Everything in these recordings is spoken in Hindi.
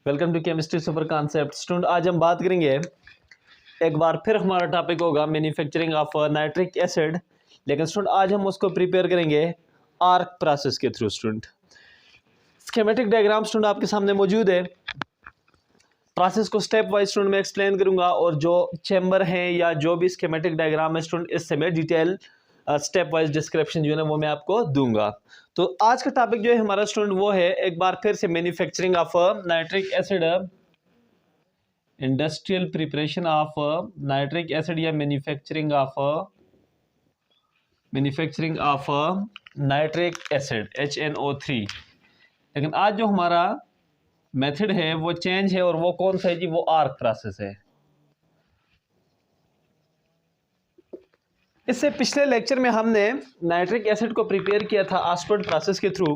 Welcome to chemistry super concept. Student, आज हम बात करेंगे, एक बार फिर हमारा टॉपिक होगा मैन्युफैक्चरिंग ऑफ नाइट्रिक एसिड। लेकिन स्टूडेंट आज हम उसको प्रिपेयर करेंगे आर्क प्रोसेस के through. Student, schematic diagram student आपके सामने मौजूद है। प्रोसेस को स्टेप वाइज स्टूडेंट मैं एक्सप्लेन करूंगा और जो चैम्बर हैं या जो भी स्कीमेटिक डायग्राम है स्टूडेंट, इससे मैं डिटेल स्टेप वाइज डिस्क्रिप्शन जो है ना वो मैं आपको दूंगा। तो आज का टॉपिक जो है हमारा स्टूडेंट वो है एक बार फिर से manufacturing of nitric acid, industrial preparation of nitric acid या manufacturing of nitric acid HNO3। लेकिन आज जो हमारा मेथड है वो चेंज है और वो कौन सा है जी? वो आर्क प्रोसेस है। इससे पिछले लेक्चर में हमने नाइट्रिक एसिड को प्रिपेयर किया था ऑस्टवर्ड प्रोसेस के through.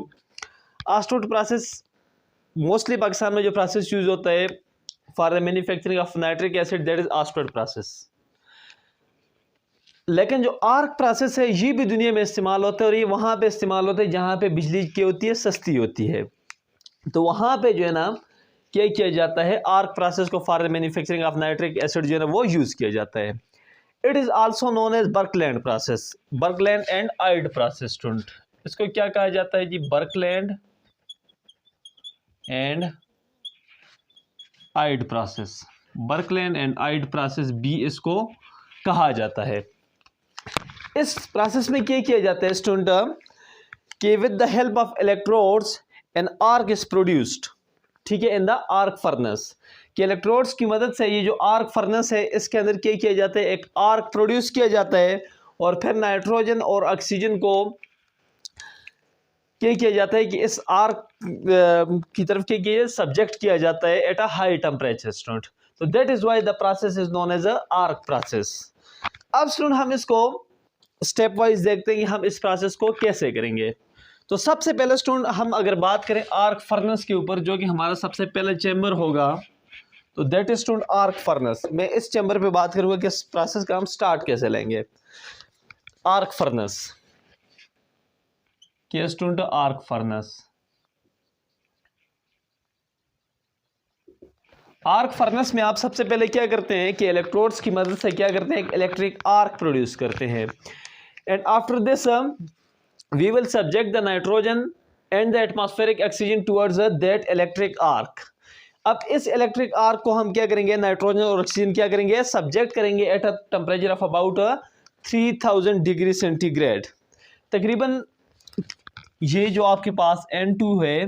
Ostwald process mostly Pakistan में जो प्रोसेस यूज होता है for the manufacturing of nitric acid, that is Ostwald process. लेकिन जो आर्क प्रोसेस है ये भी दुनिया में इस्तेमाल होता है और ये वहां पे इस्तेमाल होता है जहां पे बिजली की होती है, सस्ती होती है। तो वहां पे जो है ना क्या किया जाता है, आर्क प्रोसेस को for the manufacturing of nitric acid जो है ना वो यूज किया जाता है। It is also known as Birkeland process, Birkeland and Eyde process. Student, इसको क्या कहा जाता है जी? Birkeland and Eyde process. Birkeland and Eyde process भी इसको कहा जाता है। इस प्रोसेस में क्या किया जाता है स्टूडेंट कि with the help of electrodes an arc is produced, ठीक है, इन द आर्क फर्नेस। कि इलेक्ट्रोड्स की मदद से ये जो आर्क फर्नेस है इसके अंदर क्या किया जाता है, एक आर्क प्रोड्यूस किया जाता है और फिर नाइट्रोजन और ऑक्सीजन को क्या किया जाता है कि इस आर्क की तरफ क्या किया सब्जेक्ट किया जाता है at a high temperature. Student, तो that is why the process is known as a arc process. अब स्टूडेंट हम इसको स्टेप वाइज देखते हैं कि हम इस प्रोसेस को कैसे करेंगे। तो सबसे पहले स्टूडेंट हम अगर बात करें आर्क फर्नेस के ऊपर, जो कि हमारा सबसे पहले चैम्बर होगा, तो that is student arc furnace. मैं इस चैम्बर पे बात करूंगा कि इस प्रोसेस का हम स्टार्ट कैसे लेंगे। आर्क फर्नेस क्या student? Arc furnace. Arc furnace में आप सबसे पहले क्या करते हैं कि इलेक्ट्रोड्स की मदद से क्या करते हैं, इलेक्ट्रिक आर्क प्रोड्यूस करते हैं। And after this we will subject the nitrogen and the atmospheric oxygen towards that electric arc. अब इस इलेक्ट्रिक आर्क को हम क्या करेंगे, नाइट्रोजन और ऑक्सीजन क्या करेंगे, सब्जेक्ट करेंगे at a temperature of about 3000 degree centigrade. तकरीबन ये जो आपके पास N2 है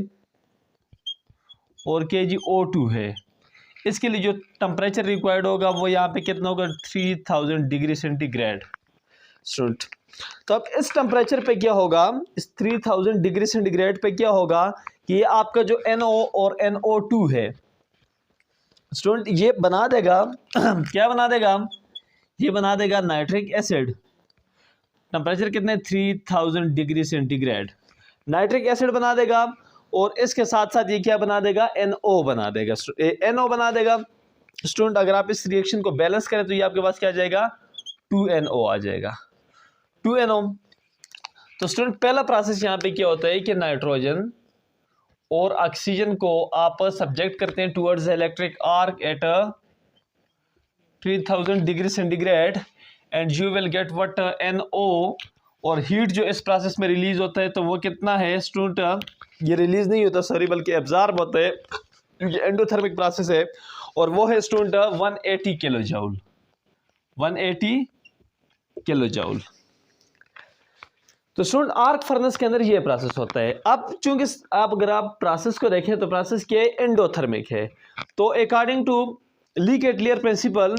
और KgO2 है, इसके लिए जो टेम्परेचर रिक्वायर्ड होगा वो यहाँ पे कितना होगा, 3000 डिग्री सेंटीग्रेड। स्टूडेंट, तो अब इस टेम्परेचर पे क्या होगा, इस 3000 डिग्री सेंटीग्रेड पे क्या होगा कि ये आपका जो NO और NO2 है स्टूडेंट ये बना देगा क्या बना देगा, ये बना देगा नाइट्रिक एसिड। टेम्परेचर कितने, 3000 डिग्री सेंटीग्रेड। नाइट्रिक एसिड बना देगा और इसके साथ साथ ये क्या बना देगा, NO बना देगा। NO बना देगा स्टूडेंट। अगर आप इस रिएक्शन को बैलेंस करें तो ये आपके पास क्या आ जाएगा, 2NO आ जाएगा, 2NO। तो स्टूडेंट पहला प्रोसेस यहाँ पे क्या होता है कि नाइट्रोजन और ऑक्सीजन को आप सब्जेक्ट करते हैं towards electric arc eight 3000 degree centigrade and you will get what, NO। और हीट जो इस प्रोसेस में रिलीज होता है तो वो कितना है स्टूडेंट, ये रिलीज नहीं होता सॉरी, बल्कि एब्जॉर्ब होता है क्योंकि एंडोथर्मिक प्रोसेस है, और वो है student 180 kilo joule, 180 kilo joule. तो स्टूडेंट आर्क फर्नेस के अंदर ये प्रोसेस होता है। अब चूंकि आप अगर आप प्रोसेस को देखें तो प्रोसेस क्या है, एंडोथर्मिक है। तो अकॉर्डिंग टू लीकेटलियर प्रिंसिपल,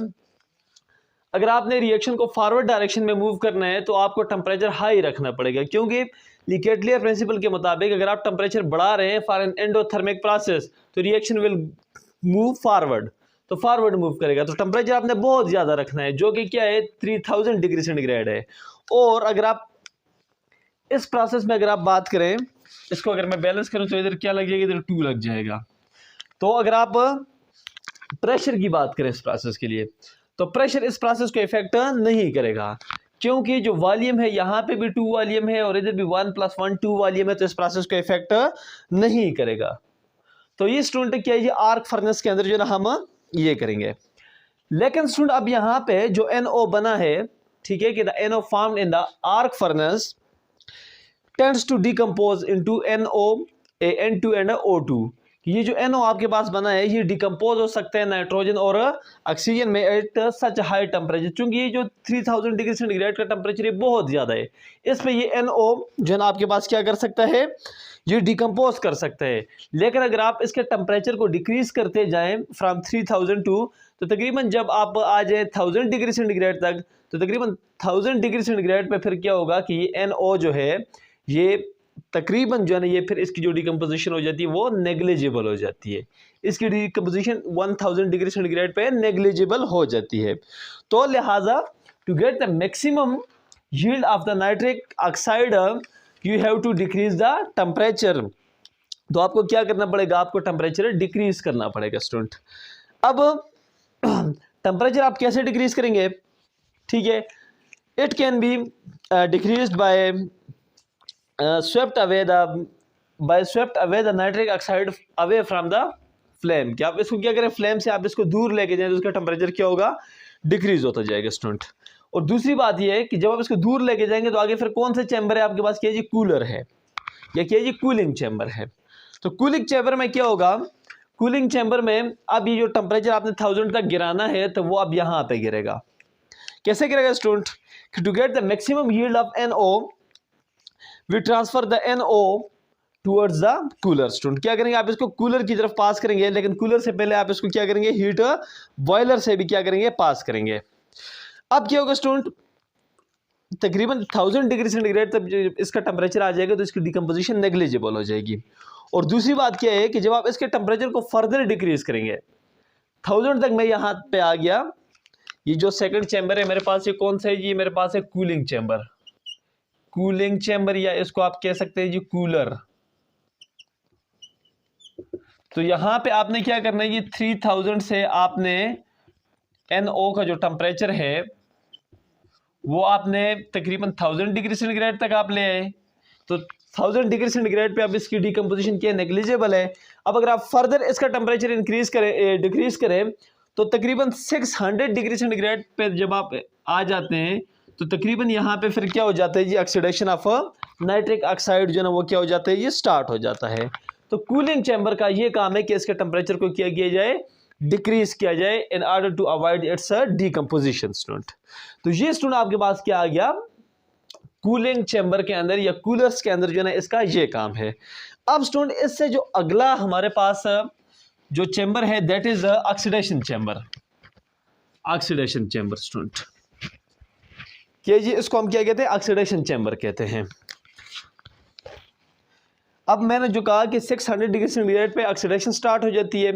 अगर आपने रिएक्शन को फॉरवर्ड डायरेक्शन में मूव करना है तो आपको टेम्परेचर हाई रखना पड़ेगा, क्योंकि लीकेटलियर प्रिंसिपल के मुताबिक अगर आप टेम्परेचर बढ़ा रहे हैं फॉर एन एंडोथर्मिक प्रोसेस तो रिएक्शन विल मूव फॉरवर्ड, तो फॉरवर्ड मूव करेगा। तो टेम्परेचर आपने बहुत ज़्यादा रखना है जो कि क्या है, 3000 डिग्री सेंटीग्रेड है। और अगर आप इस प्रोसेस में अगर आप बात करें, इसको अगर मैं बैलेंस करूं तो इधर क्या लग जाएगा, इधर 2 लग जाएगा। तो अगर आप प्रेशर की बात करें इस प्रोसेस के लिए, तो प्रेशर इस प्रोसेस को इफेक्ट नहीं करेगा, क्योंकि जो वॉल्यूम है यहाँ पे भी 2 वॉल्यूम है और इधर भी 1 + 1 2 वॉल्यूम है, तो इस प्रोसेस को इफेक्ट नहीं करेगा। तो ये स्टूडेंट क्या है, ये आर्क फर्नेस के अंदर जो है ना हम ये करेंगे। लेकिन स्टूडेंट अब यहाँ पे जो NO बना है, ठीक है, कि the NO formed in the arc furnace tends to decompose into NO N2 and O2। ये जो NO आपके पास बना है ये डिकम्पोज हो सकता है नाइट्रोजन और ऑक्सीजन में एट सच हाई टेम्परेचर। चूंकि ये जो 3000 डिग्री सेंटीग्रेड का टेम्परेचर है बहुत ज़्यादा है, इस पे ये NO जो है ना आपके पास क्या कर सकता है, ये डिकम्पोज कर सकता है। लेकिन अगर आप इसके टेम्परेचर को डिक्रीज करते जाएं फ्रॉम 3000 टू, तो तकरीबन जब आप आ जाए 1000 डिग्री सेंटीग्रेड तक, तो तकरीबन 1000 डिग्री सेंटीग्रेड पे फिर क्या होगा कि ये NO जो है ये तकरीबन जो है ना ये फिर इसकी जो डिकम्पोजिशन हो जाती है वो नेग्लिजिबल हो जाती है। इसकी डिकम्पोजिशन 1000 डिग्री सेंटीग्रेड पे नेग्लिजिबल हो जाती है। तो लिहाजा to get the maximum yield of the nitric oxide you have to decrease the temperature. तो आपको क्या करना पड़ेगा, आपको टेम्परेचर डिक्रीज करना पड़ेगा स्टूडेंट। अब टेम्परेचर आप कैसे डिक्रीज करेंगे, ठीक है, it can be decreased bye swept away the nitric oxide away from the flame। कि आप इसको क्या करें, फ्लेम से आप इसको दूर लेके जाएं तो उसका टेम्परेचर क्या होगा, डिक्रीज होता जाएगा स्टूडेंट। और दूसरी बात ये है कि जब आप इसको दूर लेके जाएंगे तो आगे फिर कौन सा चैम्बर है आपके पास, क्या जी कूलर है या क्या जी कूलिंग चैम्बर है। तो कूलिंग चैम्बर में क्या होगा, कूलिंग चैम्बर में अब ये जो टेम्परेचर आपने 1000 तक गिराना है तो वो अब यहाँ पे गिरेगा। कैसे गिरेगा student, to get the maximum yield of NO we transfer the NO towards the cooler. Student क्या करेंगे, आप इसको कूलर की तरफ पास करेंगे, लेकिन कूलर से पहले आप इसको क्या करेंगे, हीट बॉयलर से भी क्या करेंगे, पास करेंगे। अब क्या होगा स्टूडेंट, तकरीबन 1000 डिग्री सेंटीग्रेड तक इसका टेम्परेचर आ जाएगा तो इसकी डिकम्पोजिशन नेग्लिजिबल हो जाएगी। और दूसरी बात क्या है कि जब आप इसके टेम्परेचर को फर्दर डिक्रीज करेंगे, 1000 तक मैं यहाँ पे आ गया, ये जो सेकंड चैम्बर है मेरे पास, ये कौन सा है जी, मेरे पास है कूलिंग चैम्बर, कूलिंग चैम्बर या इसको आप कह सकते हैं जी कूलर। तो यहां पे आपने क्या करना है, ये 3000 से आपने NO का जो टेम्परेचर है वो आपने तकरीबन 1000 डिग्री सेंटीग्रेड तक आप ले आए। तो 1000 डिग्री सेंटीग्रेड पे अब इसकी डिकम्पोजिशन क्या नेग्लिजिबल है। अब अगर आप फर्दर इसका टेम्परेचर इंक्रीज करें, डिक्रीज करें, तो तकरीबन 600 डिग्री सेंटीग्रेड पे जब आप आ जाते हैं तो तकरीबन यहाँ पे फिर क्या हो जाता है जी, ऑक्सीडेशन ऑफ नाइट्रिक ऑक्साइड जो ना वो क्या हो जाता है, ये स्टार्ट हो जाता है। तो कूलिंग चैम्बर का ये काम है कि इसके टेम्परेचर को क्या किया जाए, डिक्रीज किया जाए in order to avoid its decomposition student. तो ये स्टूडेंट आपके पास क्या आ गया, कूलिंग चैम्बर के अंदर या कूलर्स के अंदर जो ना इसका ये काम है। अब स्टूडेंट इससे जो अगला हमारे पास जो चैम्बर है that is oxidation chamber. Oxidation chamber student क्या जी, इसको हम क्या कहते हैं, ऑक्सीडेशन चैम्बर कहते हैं। अब मैंने जो कहा कि 600 डिग्री सेंटीग्रेड पे ऑक्सीडेशन स्टार्ट हो जाती है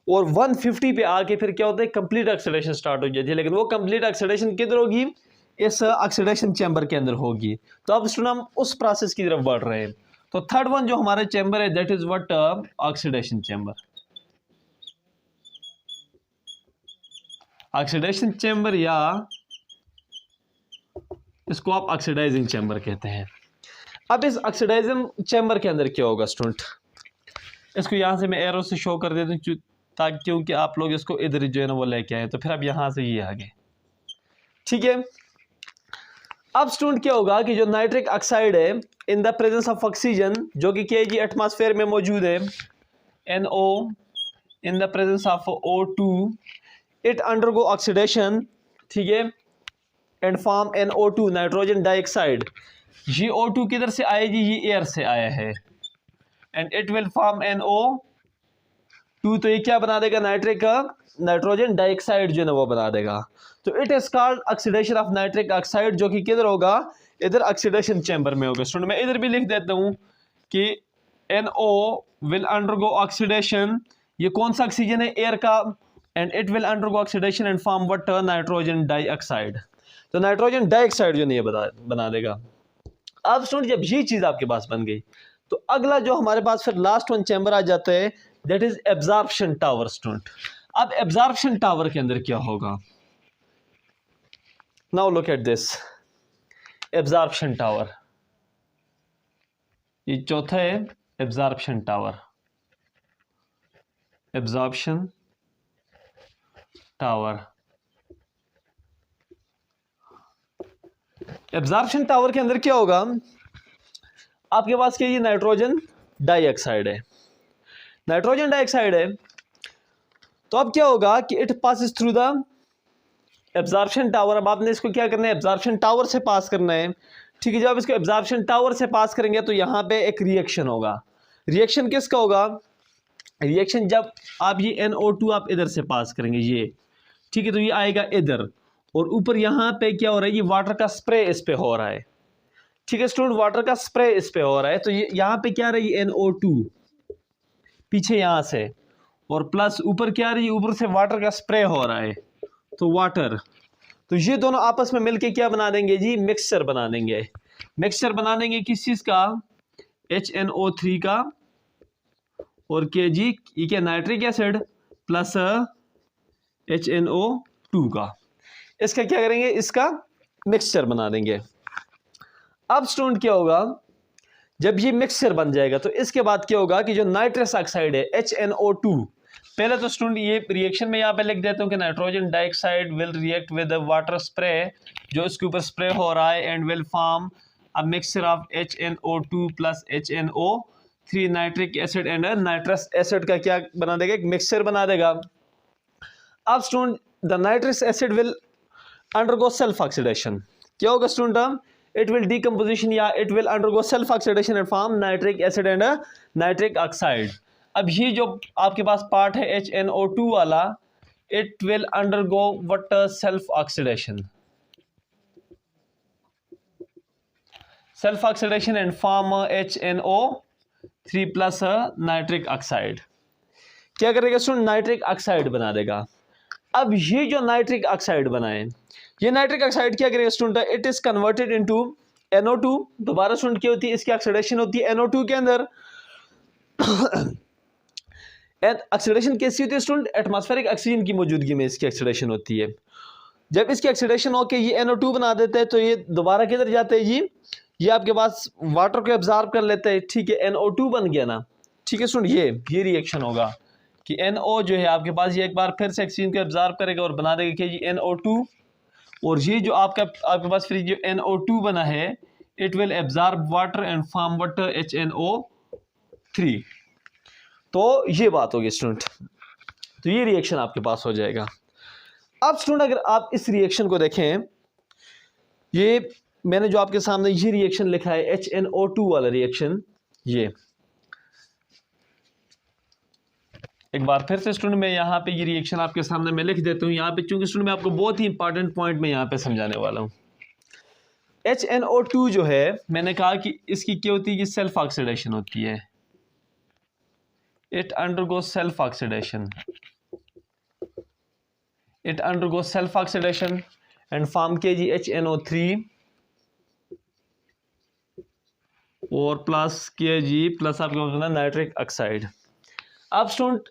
और 150 पे आके फिर क्या होता है, कंप्लीट ऑक्सीडेशन स्टार्ट हो जाती है। लेकिन वो कंप्लीट ऑक्सीडेशन किधर होगी, इस ऑक्सीडेशन चैम्बर के अंदर होगी। तो अब स्टूडेंट हम उस प्रोसेस की तरफ बढ़ रहे हैं। तो थर्ड वन जो हमारा चैम्बर है that is what, oxidation chamber. Oxidation chamber या इसको आप ऑक्सीडाइजिंग चैम्बर कहते हैं। अब इस ऑक्सीडाइजिंग चैम्बर के अंदर क्या होगा स्टूडेंट, इसको यहाँ से मैं एरो से शो कर देता हूँ ताकि क्योंकि आप लोग इसको इधर जो है ना वो लेके आए, तो फिर अब यहाँ से ये आगे, ठीक है। अब स्टूडेंट क्या होगा कि जो नाइट्रिक ऑक्साइड है in the presence of oxygen, जो कि क्या जी एटमॉस्फेयर में मौजूद है, NO in the presence of O2, it undergo oxidation, ठीक है, and form NO2 nitrogen dioxide. ये O2 किधर से आया जी, ये एयर से आया है, and it will form NO2। तो ये क्या बना देगा, नाइट्रोजन डाइऑक्साइड जो है ना वो बना देगा। तो it is called oxidation of nitric oxide, जो कि किधर होगा, इधर ऑक्सीडेशन चैम्बर में होगा। स्टूडेंट मैं इधर भी लिख देता हूँ कि NO विल अंडरगो ऑक्सीडेशन, ये कौन सा ऑक्सीजन है, एयर का, and it will undergo oxidation and form what, nitrogen dioxide. तो नाइट्रोजन डाइऑक्साइड जो नहीं बना देगा। अब स्टूडेंट जब ये चीज आपके पास बन गई तो अगला जो हमारे पास फिर लास्ट वन चैम्बर आ जाता है that is absorption tower student. अब एब्जॉर्प्शन टावर के अंदर क्या होगा, now look at this absorption tower, ये चौथा है absorption tower. Absorption tower. Absorption tower के अंदर क्या होगा, आपके पास क्या, ये नाइट्रोजन डाइऑक्साइड है, नाइट्रोजन डाइऑक्साइड है। तो अब क्या होगा कि it passes through the absorption tower. अब आपने इसको क्या करना है, एब्जॉर्प्शन टावर से पास करना है, ठीक है। जब इसको एब्जॉर्प्शन टावर से पास करेंगे तो यहाँ पे एक रिएक्शन होगा। रिएक्शन किसका होगा, रिएक्शन जब आप ये NO2 आप इधर से पास करेंगे ये, ठीक है, तो ये आएगा इधर, और ऊपर यहाँ पे क्या हो रहा है, ये वाटर का स्प्रे इस पे हो रहा है, ठीक है स्टूडेंट, वाटर का स्प्रे इस पे हो रहा है। तो ये यहाँ पे क्या रही है, NO2 पीछे यहाँ से, और प्लस ऊपर क्या रही है, ऊपर से वाटर का स्प्रे हो रहा है, तो वाटर। तो ये दोनों आपस में मिलके क्या बना देंगे जी, मिक्सचर बना देंगे। मिक्सचर बना देंगे किस चीज का, HNO3 का, और के जी ये क्या, नाइट्रिक एसिड प्लस HNO2 का। इसका क्या करेंगे, इसका मिक्सचर बना देंगे। अब स्टूडेंट क्या होगा, जब ये मिक्सचर बन जाएगा तो इसके बाद क्या होगा कि जो नाइट्रस ऑक्साइड है HNO2, पहले तो स्टूडेंट ये रिएक्शन में यहाँ पे लिख देता हूँ कि nitrogen dioxide will react with water spray, जो इसके ऊपर स्प्रे हो रहा है, and will form a mixture of HNO2 plus HNO3 nitric acid and nitrous acid का क्या बना देगा, एक मिक्सचर बना देगा। अब student the nitrous acid will undergo self oxidation. क्या होगा स्टूडेंट, it will decomposition या it will undergo self oxidation and form nitric acid and nitric oxide। अब ये जो आपके पास पार्ट है HNO2 वाला, it will undergo what self oxidation, self oxidation and form HNO3 plus nitric oxide। क्या करेगा स्टूडेंट, नाइट्रिक ऑक्साइड बना देगा। अब ये जो नाइट्रिक ऑक्साइड बनाए, ये नाइट्रिक ऑक्साइड क्या करेगा student, it is converted into NO2। दोबारा स्टूडेंट क्या होती है, इसकी ऑक्सीडेशन होती है NO2 के अंदर। ऑक्सीडेशन कैसी होती है स्टूडेंट, एटमॉस्फेरिक ऑक्सीजन की मौजूदगी में इसकी ऑक्सीडेशन होती है। जब इसकी ऑक्सीडेशन होकर ये NO2 बना देते हैं तो ये दोबारा किधर जाते हैं जी, ये आपके पास वाटर को एब्जॉर्ब कर लेते हैं, ठीक है, NO2 बन गया ना, ठीक है स्टूडेंट। ये रिएक्शन होगा कि NO जो है आपके पास, ये एक बार फिर से ऑक्सीजन को एब्जॉर्ब करेगा और बना देगा कि जी NO2, और ये जो आपके पास फिर जो NO2 बना है, it will absorb water and form water HNO3। तो ये बात होगी स्टूडेंट, तो ये रिएक्शन आपके पास हो जाएगा। अब स्टूडेंट अगर आप इस रिएक्शन को देखें, ये मैंने जो आपके सामने ये रिएक्शन लिखा है HNO2 वाला रिएक्शन, ये एक बार फिर से स्टूडेंट मैं यहाँ पे ये रिएक्शन आपके सामने मैं लिख देता हूँ यहाँ पे, चूंकि स्टूडेंट मैं आपको बहुत ही इंपॉर्टेंट पॉइंट में यहाँ पे समझाने वाला हूँ। HNO2 जो है, मैंने कहा कि इसकी क्या होती है, ये सेल्फ ऑक्सीडेशन होती है, it undergo self oxidation, it undergo self oxidation and form के जी HNO3 और प्लस के जी प्लस आपके नाइट्रिक ऑक्साइड। अब student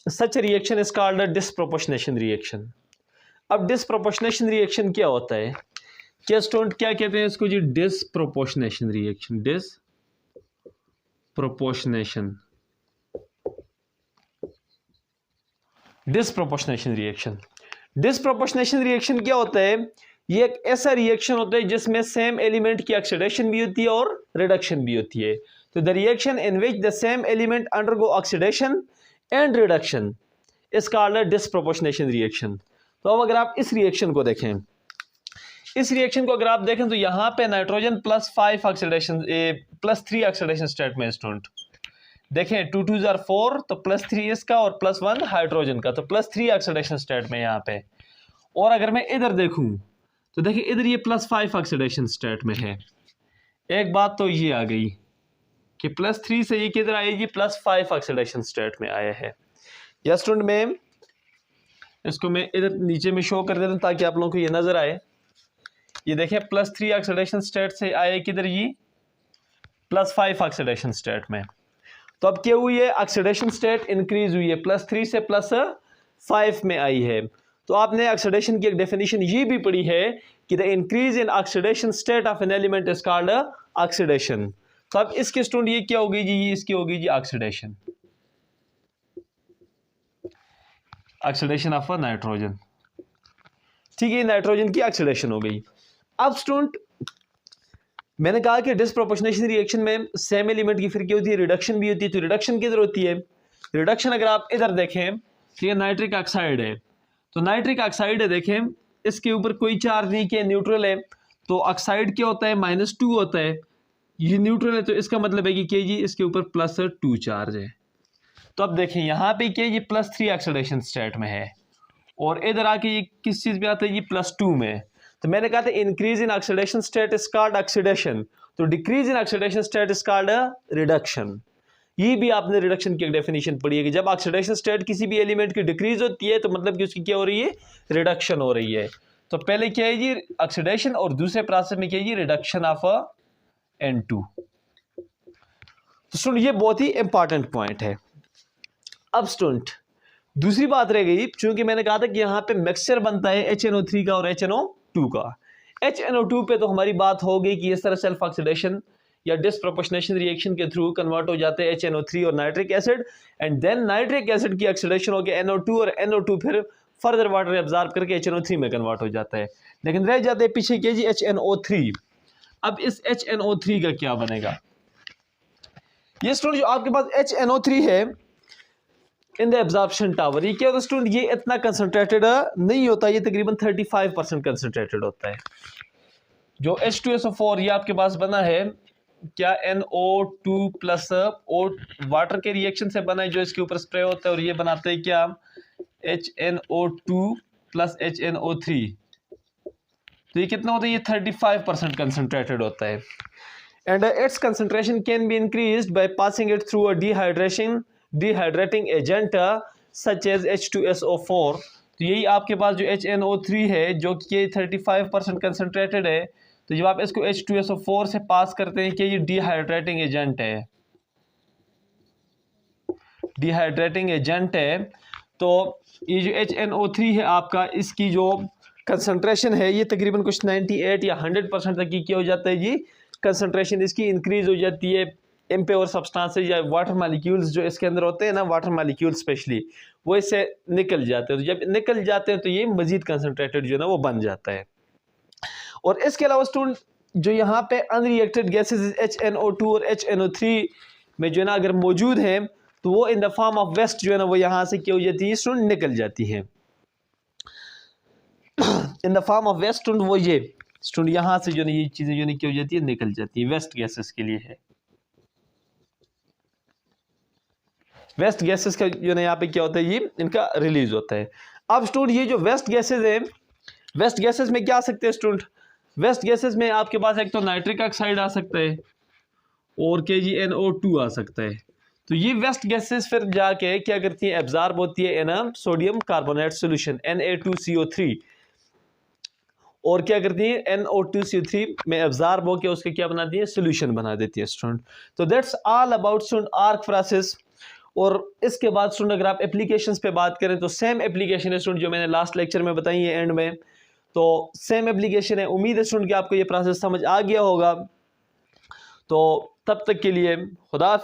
such reaction is called a disproportionation reaction. अब डिस्प्रोपोर्शनेशन रिएक्शन क्या होता है, क्या स्टूडेंट क्या कहते हैं इसको जी, disproportionation reaction, disproportionation, disproportionation reaction. Disproportionation reaction क्या होता है, ये एक ऐसा रिएक्शन होता है जिसमें सेम एलिमेंट की ऑक्सीडेशन भी होती है और रिडक्शन भी होती है। तो the reaction in which the same element undergo oxidation and reduction is called a disproportionation reaction. तो अब अगर आप इस रिएक्शन को देखें, इस रिएक्शन को अगर आप देखें तो यहाँ पे नाइट्रोजन +5 ऑक्सीडेशन +3 ऑक्सीडेशन स्टेट में स्टूडेंट देखें, 2 2s are 4, तो +3 इसका और +1 हाइड्रोजन का, तो +3 ऑक्सीडेशन स्टेट में यहाँ पे। और अगर मैं इधर देखूं तो देखिए इधर ये +5 ऑक्सीडेशन स्टेट में है। एक बात तो ये आ गई कि +3 से ये किधर आएगी, +5 ऑक्सीडेशन स्टेट में आया है। या स्टूडेंट में इसको मैं इधर नीचे में शो कर देता हूँ ताकि आप लोगों को ये नजर आए। ये देखें +3 ऑक्सीडेशन स्टेट से आए किधर, ये +5 ऑक्सीडेशन स्टेट में। तो अब क्या हुई है, ऑक्सीडेशन स्टेट इंक्रीज हुई है, +3 से +5 में आई है। तो आपने ऑक्सीडेशन की एक डेफिनेशन ये भी पढ़ी है कि the increase in oxidation state of an element is called oxidation. तो अब इसके स्टूडेंट ये क्या होगी जी, ये इसकी होगी जी ऑक्सीडेशन। Oxidation of nitrogen. ठीक है, नाइट्रोजन की ऑक्सीडेशन हो गई। अब स्टूडेंट मैंने कहा कि डिस्प्रोपोर्शनेशन रिएक्शन में सेम एलिमेंट की फिर क्या होती है, रिडक्शन भी होती है। तो रिडक्शन किधर होती है, रिडक्शन अगर आप इधर देखें तो ये नाइट्रिक ऑक्साइड है, तो नाइट्रिक ऑक्साइड है, देखें इसके ऊपर कोई चार्ज नहीं किया, न्यूट्रल है। तो ऑक्साइड क्या होता है, -2 होता है, ये न्यूट्रल है, तो इसका मतलब है कि जी इसके ऊपर +2 चार्ज है। तो अब देखें यहाँ पे क्या ये +3 ऑक्सीडेशन स्टेट में है, और इधर आके ये किस चीज़ में आता है, ये +2 में। तो मैंने कहा था increase in oxidation state is called oxidation, तो decrease in oxidation state is called reduction. ये भी आपने रिडक्शन की एक डेफिनेशन पढ़ी है कि जब ऑक्सीडेशन स्टेट किसी भी एलिमेंट की डिक्रीज होती है तो मतलब कि उसकी क्या हो रही है, रिडक्शन हो रही है। तो पहले क्या है जी, ऑक्सीडेशन, और दूसरे प्रोसेस में क्या है जी, रिडक्शन ऑफ N2। तो स्टूडेंट ये बहुत ही इंपॉर्टेंट पॉइंट है। अब स्टूडेंट दूसरी बात रह गई, चूंकि मैंने कहा था कि यहाँ पे मिक्सचर बनता है HNO3 का और HNO2 का। HNO2 पे तो हमारी बात हो गई कि इस तरह सेल्फ ऑक्सीडेशन या डिस्प्रोपोर्शनेशन रिएक्शन के थ्रू कन्वर्ट हो जाते हैं HNO3 और nitric acid, and then nitric acid की ऑक्सीडेशन होकर NO2, और NO2 फिर फर्दर वाटर एब्जॉर्ब करके HNO3 में कन्वर्ट हो जाता है। लेकिन रह जाते हैं पीछे के जी HNO3। अब इस HNO3 का क्या बनेगा, ये स्टूडेंट जो आपके पास HNO3 है इन द एब्जॉर्प्शन टावर, ये क्या होता है स्टूडेंट, ये इतना कंसंट्रेटेड नहीं होता, ये तकरीबन 35% कंसंट्रेटेड होता है। जो H2SO4 ये आपके पास बना है क्या, NO2 प्लस वाटर के रिएक्शन से बना है जो इसके ऊपर स्प्रे होता है, और ये बनाते हैं क्या, HNO2 प्लस HNO3। तो ये कितना होता है, ये 35% कंसंट्रेटेड होता है, and its concentration can be increased by passing it through a dehydrating agent such as H2SO4। तो यही आपके पास जो HNO3 है जो कि 35% कंसंट्रेटेड है, तो जब आप इसको H2SO4 से पास करते हैं कि ये डिहाइड्रेटिंग एजेंट है, डिहाइड्रेटिंग एजेंट है, तो ये जो HNO3 है आपका, इसकी जो कंसंट्रेशन है ये तकरीबन कुछ 98 या 100% तक की क्या हो जाता है जी, कंसंट्रेशन इसकी इंक्रीज हो जाती है। इम्प्योर सब्सटेंसेस या वाटर मालिक्यूल्स जो इसके अंदर होते हैं ना, वाटर मालिक्यूल स्पेशली, वो इससे निकल जाते हैं। तो जब निकल जाते हैं तो ये मजीद कंसंट्रेटेड जो है ना वो बन जाता है। और इसके अलावा स्टूडेंट जो यहाँ पे अनरिएक्टेड गैसेस HNO2 और HNO3 में जो है ना अगर मौजूद है, तो वो in the form of waste जो है ना वो यहाँ से क्या हो जाती है स्टूडेंट, निकल जाती है in the form of waste student. वो ये स्टूडेंट यहाँ से जो है ये चीज़ें जो है क्या हो जाती है, निकल जाती है, वेस्ट गैसेस के लिए है। वेस्ट गैसेस का जो है यहाँ पे क्या होता है, ये इनका रिलीज होता है। अब स्टूडेंट ये जो वेस्ट गैसेस है, वेस्ट गैसेस में क्या आ सकते हैं स्टूडेंट, वेस्ट गैसेस में आपके पास एक तो नाइट्रिक ऑक्साइड आ सकता है और KgNO2 आ सकता है। तो ये वेस्ट गैसेस फिर जाके क्या करती है, एब्जॉर्ब होती है इन सोडियम कार्बोनेट सॉल्यूशन Na2CO3, और क्या करती है NO2CO3 में एब्जॉर्ब होकर उसके क्या बनाती है, सोल्यूशन बना देती है स्टूडेंट। तो that's all about student arc process. और इसके बाद स्टूडेंट अगर आप एप्लीकेशंस पे बात करें तो सेम एप्लीकेशन है स्टूडेंट जो मैंने लास्ट लेक्चर में बताई है एंड में, तो सेम एप्लीकेशन है। उम्मीद है स्टूडेंट कि आपको ये प्रोसेस समझ आ गया होगा। तो तब तक के लिए खुदा हाफिज़।